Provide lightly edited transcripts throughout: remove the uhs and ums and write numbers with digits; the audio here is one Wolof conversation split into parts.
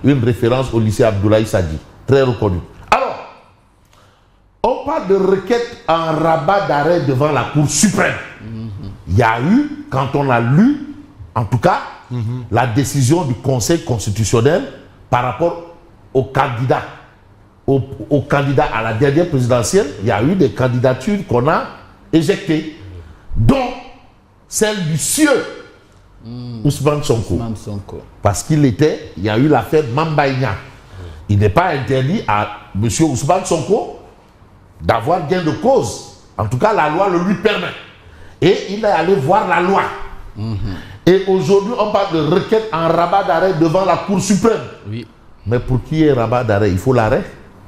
une référence au lycée Abdoulaye Sadji, très reconnu. Alors, on parle de requête en rabat d'arrêt devant la Cour suprême. Il y a eu, quand on a lu, en tout cas, la décision du Conseil constitutionnel par rapport aux candidats. Aux candidats à la dernière présidentielle, il y a eu des candidatures qu'on a éjectées, dont celle du sieur Ousmane Sonko. Parce qu'il y a eu l'affaire Mamba Niang. Il n'est pas interdit à M. Ousmane Sonko d'avoir gain de cause. En tout cas, la loi le lui permet. Et il est allé voir la loi. Et aujourd'hui, on parle de requête en rabat d'arrêt devant la Cour suprême. Oui. Mais pour qui est rabat d'arrêt? Il faut l'arrêt?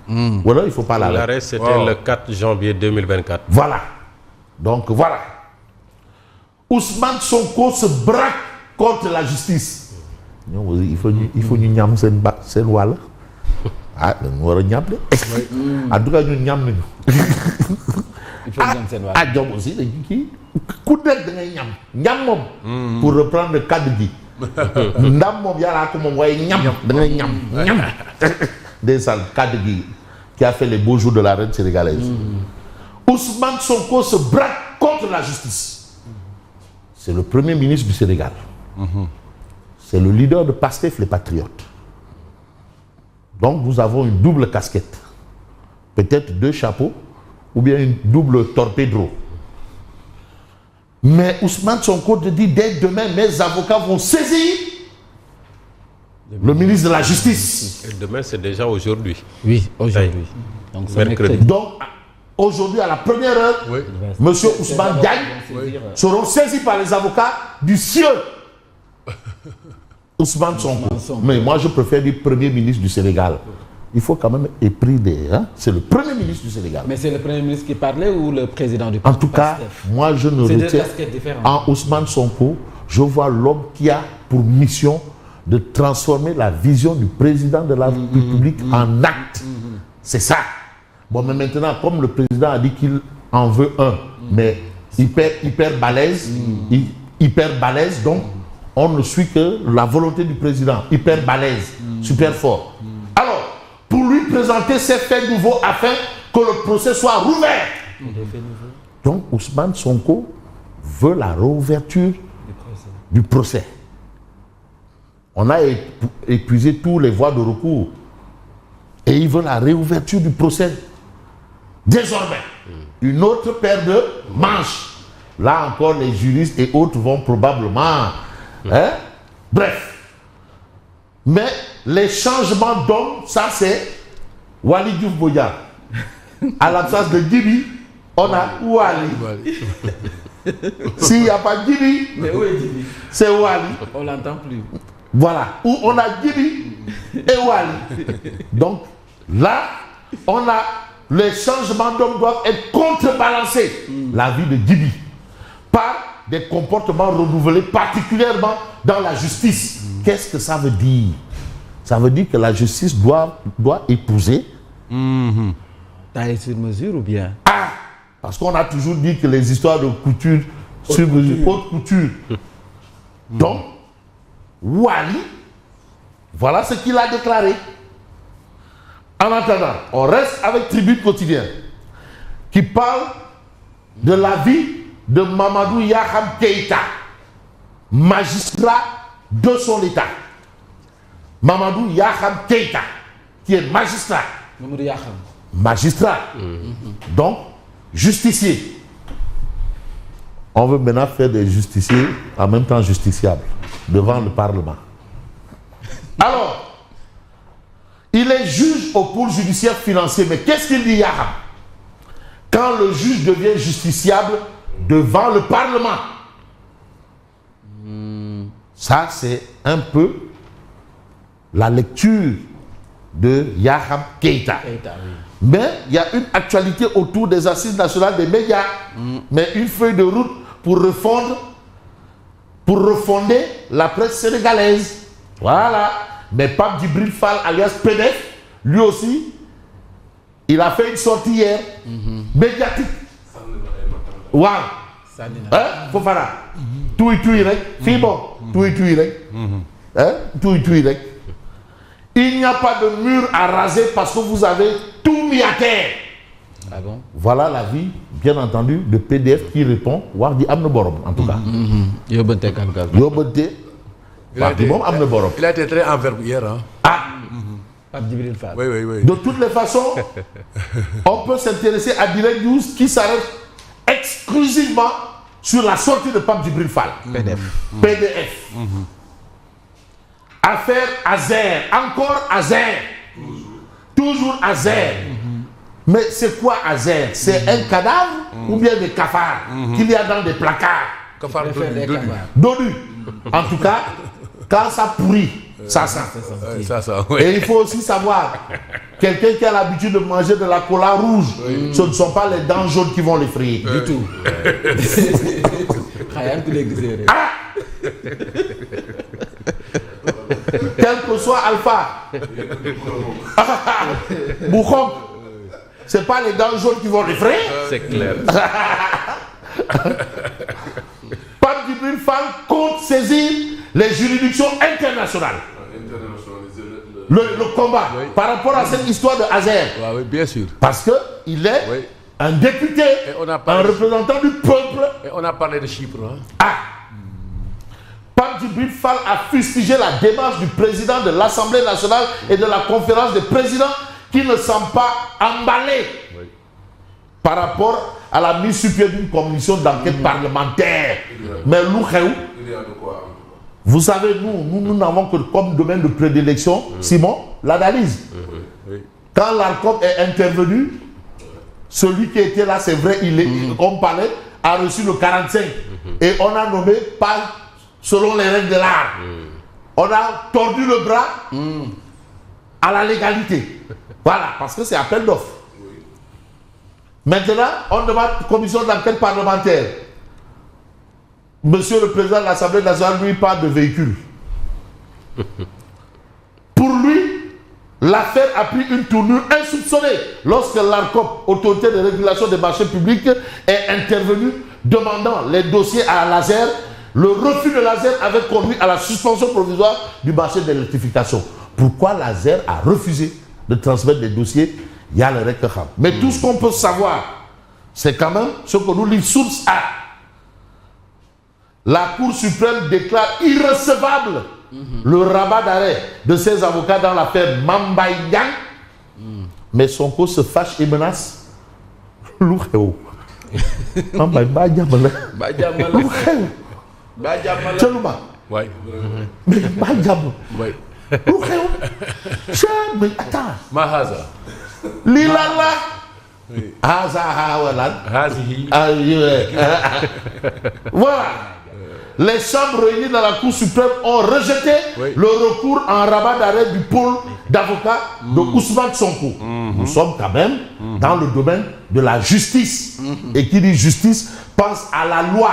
Ou alors il ne faut pas l'arrêt? L'arrêt, c'était le 4 janvier 2024. Voilà. Donc voilà. Ousmane Sonko se braque contre la justice. Il faut nous ñam cette loi là. Ah, nous allons ñam. En tout cas, nous ñam nous. Il faut ñam cette loi. Ah, donc aussi, coup d'être de ñam. Ñam mom. Pour reprendre le cas de Guy. Ndam mom yala ko mom way ñam da ngay ñam. Ñam. Des salles cas de Guy qui a fait les beaux jours de la reine sénégalaise. Ousmane Sonko se braque contre la justice. C'est le premier ministre du Sénégal. C'est le leader de PASTEF, les Patriotes. Donc nous avons une double casquette. Peut-être 2 chapeaux ou bien une double torpédro. Mais Ousmane Sonko te dit dès demain, mes avocats vont saisir le ministre de la Justice. Et demain, c'est déjà aujourd'hui. Oui, aujourd'hui. Donc, mercredi. Donc, aujourd'hui, à la première heure, M. Ousmane Diagne seront saisis par les avocats du sieur Ousmane Sonko. Mais moi, je préfère dire Premier ministre du Sénégal. Il faut quand même épris des... Hein? C'est le Premier ministre du Sénégal. Mais c'est le Premier ministre qui parlait ou le président du En tout cas, moi, je ne retiens... En Ousmane Sonko, je vois l'homme qui a pour mission de transformer la vision du président de la République en acte. C'est ça. Bon, mais maintenant, comme le président a dit qu'il en veut un, mais hyper balèze, hyper balèze, donc on ne suit que la volonté du président, hyper balèze, super fort. Alors, pour lui présenter ces faits nouveaux afin que le procès soit rouvert. Donc, Ousmane Sonko veut la réouverture du procès. On a épuisé tous les voies de recours. Et il veut la réouverture du procès. Désormais, une autre paire de manches. Là encore, les juristes et autres vont probablement... Hein? Bref. Mais les changements d'hommes, ça c'est Wali Diouf Bodian. À l'absence de Djibi, on a Wali. S'il n'y a pas Djibi, c'est Wali. On l'entend plus. Voilà. Où on a Djibi et Wali. Donc là, on a... Les changements d'hommes doivent être contrebalancés. La vie de Djibi. Par des comportements renouvelés, particulièrement dans la justice. Qu'est-ce que ça veut dire? Ça veut dire que la justice doit épouser. Taille sur mesure ou bien? Ah! Parce qu'on a toujours dit que les histoires de couture sur mesure, haute couture. Donc, Wali, voilà ce qu'il a déclaré. En attendant, on reste avec Tribune Quotidien qui parle de la vie de Mamadou Yaham Keïta, magistrat de son État. Mamadou Yaham Keïta, qui est magistrat. Mamadou Yaham. Magistrat. Donc, justicier. On veut maintenant faire des justiciers en même temps justiciables devant le Parlement. Alors, il est juge au pôle judiciaire financier. Mais qu'est-ce qu'il dit, Yaham? Quand le juge devient justiciable devant le Parlement. Ça, c'est un peu la lecture de Yaham Keïta. Mais il y a une actualité autour des assises nationales des médias. Mais une feuille de route pour refonder la presse sénégalaise. Voilà. Mais Pape Djibril Fall, alias PDF, lui aussi, il a fait une sortie hier, médiatique. Waouh! Hein? Fofana. Tout rek. Fibo. Tout rek. Hein? Tout rek. Il n'y a pas de mur à raser parce que vous avez tout mis à terre. Ah bon? Voilà l'avis, bien entendu, de PDF qui répond Wardi Amneborom, en tout cas. Yobante. Il a été très envers hier. Hein? Pape Djibril Fall. Oui. De toutes les façons, on peut s'intéresser à Direct News qui s'arrête exclusivement sur la sortie de Pape Djibril Fall. PDF. Affaire Azer, encore Azer. Toujours Azer. Mais c'est quoi Azer? C'est un cadavre ou bien des cafards qu'il y a dans des placards? Cafards Dodu. En tout cas, quand ça pourrit, ça sent. Et il faut aussi savoir, quelqu'un qui a l'habitude de manger de la cola rouge, ce ne sont pas les dents jaunes qui vont l'effrayer. Du tout. Quel que soit Alpha, Boukhok, c'est pas les dents jaunes qui vont l'effrayer. C'est clair. Pape Djibril Fall compte saisir les juridictions internationales. Le combat par rapport à cette histoire de Azer. Oui, bien sûr. Parce qu'il est un député, un représentant du peuple. Et on a parlé de Chypre. Hein? Pape Djibril Fall a fustigé la démarche du président de l'Assemblée nationale et de la conférence des présidents qui ne semble pas emballé par rapport à la mise sur pied d'une commission d'enquête parlementaire. Mais vous savez, nous n'avons que comme domaine de prédilection, Simon, l'analyse. Quand l'ARCOP est intervenu, celui qui était là, c'est vrai, on parlait, a reçu le 45. Et on a nommé pas selon les règles de l'art. On a tordu le bras à la légalité. Voilà, parce que c'est appel d'offres. Maintenant, on demande commission d'enquête parlementaire. Monsieur le président de l'Assemblée nationale, lui, parle de véhicules. Pour lui, l'affaire a pris une tournure insoupçonnée lorsque l'ARCOP, autorité de régulation des marchés publics, est intervenue demandant les dossiers à l'ASER. Le refus de l'ASER avait conduit à la suspension provisoire du marché d'électrification. Pourquoi l'ASER a refusé de transmettre des dossiers? Il y a le Rekkham. Mais tout ce qu'on peut savoir, c'est quand même ce que nous livre source A. La Cour suprême déclare irrecevable le rabat d'arrêt de ses avocats dans l'affaire Mamba Yang. Mais Sonko se fâche et menace. Loukheo. Mamba Yang. Tcheluma. Oui. Mais Bayam. Oui. Loukheo. Mais attends. Mahaza. Lilala. Haza Hawalan. Hazihi. Voilà. Les chambres réunies dans la Cour suprême ont rejeté le recours en rabat d'arrêt du pôle d'avocats de Ousmane Sonko. Nous sommes quand même dans le domaine de la justice. Et qui dit justice pense à la loi.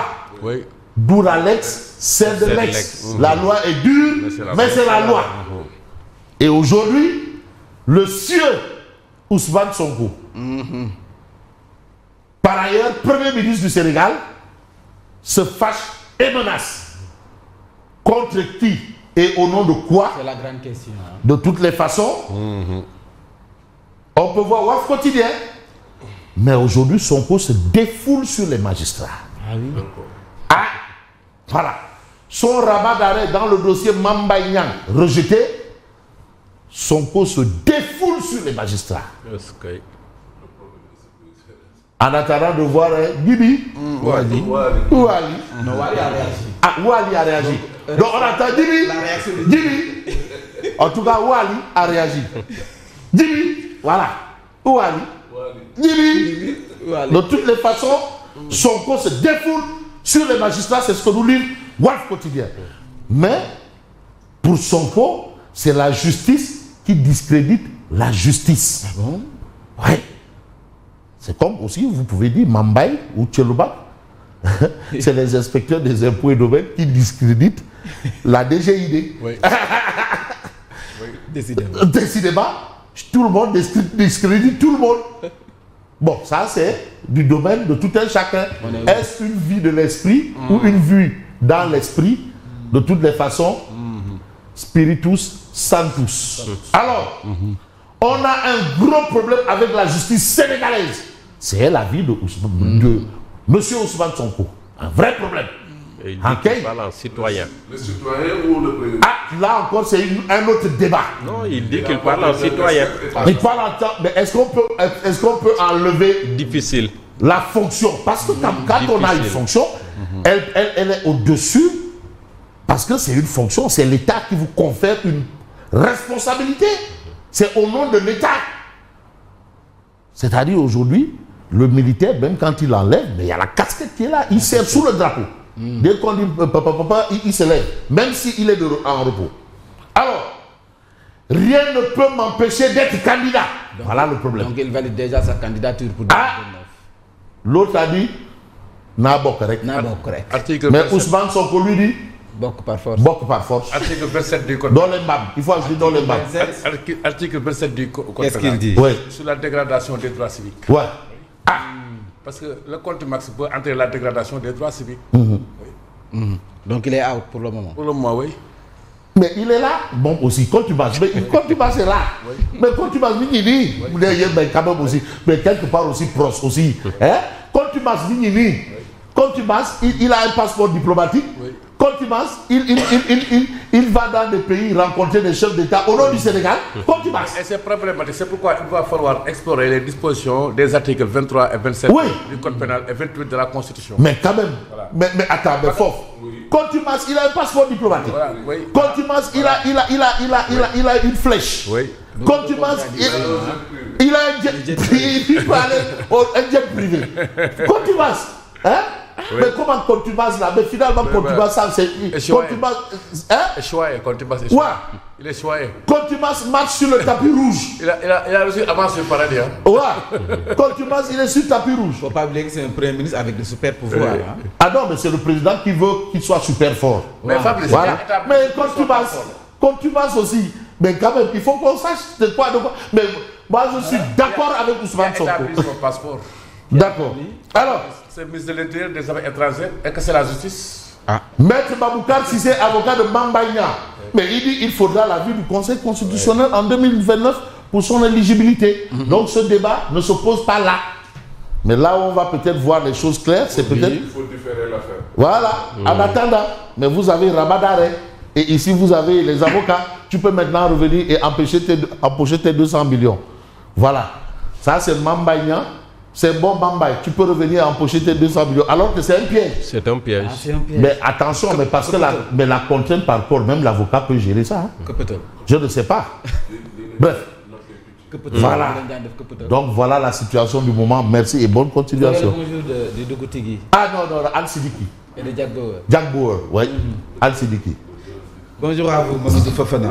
D'où la lex, c'est de l'ex. La loi est dure, mais c'est la loi. Et aujourd'hui, le sieur Ousmane Sonko, par ailleurs, Premier ministre du Sénégal, se fâche et menace. Contre qui et au nom de quoi? C'est la grande question. Hein. De toutes les façons, on peut voir WAF quotidien. Mais aujourd'hui, Sonko se défoule sur les magistrats. Ah oui. Voilà. Son rabat d'arrêt dans le dossier Mamba Yang rejeté, Sonko se défoule sur les magistrats. En attendant de voir Bibi. Wali. Non, Wali a réagi. Wali a réagi. Donc on attend Bibi. En tout cas, Wali a réagi. Bibi. Voilà. Wali. Bibi. De toutes les façons, Sonko se défoule sur les magistrats. C'est ce que nous lisons Walf quotidien. Mais pour Sonko, c'est la justice qui discrédite la justice. Ah bon? Oui. C'est comme aussi, vous pouvez dire, Mambaï ou Tchelouba. C'est les inspecteurs des impôts et domaines qui discréditent la DGID. Oui. Décidément. Décidément, tout le monde discrédite tout le monde. Bon, ça c'est du domaine de tout un chacun. Est-ce une vie de l'esprit ou une vue dans l'esprit? De toutes les façons, spiritus Santos. Alors, on a un gros problème avec la justice sénégalaise. C'est l'avis de Monsieur Ousmane Sonko. Un vrai problème. Et il dit qu'il parle en citoyen. Le citoyen ou le président? Ah, là encore, c'est un autre débat. Non, il dit qu'il parle en citoyen. Il parle en temps, mais est-ce qu'on peut enlever Difficile. la fonction? Parce que quand on a une fonction, elle est au-dessus, parce que c'est une fonction, c'est l'État qui vous confère une responsabilité. C'est au nom de l'État. C'est-à-dire aujourd'hui, le militaire, même quand il enlève, mais il y a la casquette qui est là, il sert sous le drapeau. Dès qu'on dit papa, il se lève, même s'il est en repos. Alors, rien ne peut m'empêcher d'être candidat. Voilà le problème. Donc il valide déjà sa candidature pour 2029. L'autre a dit, n'a pas correct. Article Mais 27. Ousmane Sonko lui dit, Bokk par force. bokk par force. Article 27 du code. Dans les mbam. Il faut ajouter dans les mbam. Article 27 du code. Qu'est-ce qu'il dit? Oui. Sur la dégradation des droits civiques. Ouais. Parce que le compte max peut entrer la dégradation des droits civiques. Donc il est out pour le moment. Pour le moment, oui. Mais il est là. Bon aussi, contumace. Mais contumace est là. Mais contumace, il dit. Mais quand même aussi. Mais quelque part aussi proche aussi. Hein? Contumace, Contumace, il a un passeport diplomatique. Oui. Contumace, il va dans des pays rencontrer des chefs d'État au nom du Sénégal. Contumace. Et c'est problématique. C'est pourquoi il va falloir explorer les dispositions des articles 23 et 27 Oui. du Code pénal et 28 de la Constitution. Mais quand même. Voilà. Mais attends, mais fort. Contumace, il a un passeport diplomatique. Voilà, oui. Contumace, il a une flèche. Oui. Contumace, il a un jet privé. Il peut aller un jet privé. Contumace, hein? Oui. Mais comment contumace là? Mais finalement, contumace, ça c'est. Contumace, hein? Échoué, Contumace est Ouais. Il est échoué. Contumace marche sur le tapis rouge. Il a reçu avant ce paradis. Hein. Ouais. Contumace, il est sur le tapis rouge. Faut pas oublier que c'est un premier ministre avec des super pouvoirs. Hein. Ah non, mais c'est le président qui veut qu'il soit super fort. Mais Fabrice, Voilà. Mais contumace aussi. Mais quand même, il faut qu'on sache de quoi. Mais moi, je suis d'accord avec Ousmane Il a Sonko. établi son passeport. D'accord. Alors, C'est le ministre de l'Intérieur, des Affaires étrangères, et que c'est la justice. Maître Baboukar, si c'est avocat de Mambagna, mais il dit qu'il faudra l'avis du Conseil constitutionnel en 2029 pour son éligibilité. Donc ce débat ne se pose pas là. Mais là où on va peut-être voir les choses claires, c'est peut-être... Il faut différer l'affaire. Voilà, en attendant. Mais vous avez rabat d'arrêt. Et ici, vous avez les avocats. Tu peux maintenant revenir et empocher tes 200 millions. Voilà. Ça, c'est Mambagna. C'est bon, Bambay. Tu peux revenir et empocher tes 200 millions. Alors que c'est un piège. C'est un piège. Mais attention, mais parce que la contrainte par corps, même l'avocat peut gérer ça. Hein. Que peut-on? Je ne sais pas. Bref. Voilà. Donc voilà la situation du moment. Merci et bonne continuation. Bonjour de Dougoutigui Ah non, Al Sidiki. et de Jack Bauer. Jack Bauer, oui. Al Sidiki. Bonjour à vous, Mamadou Fofana.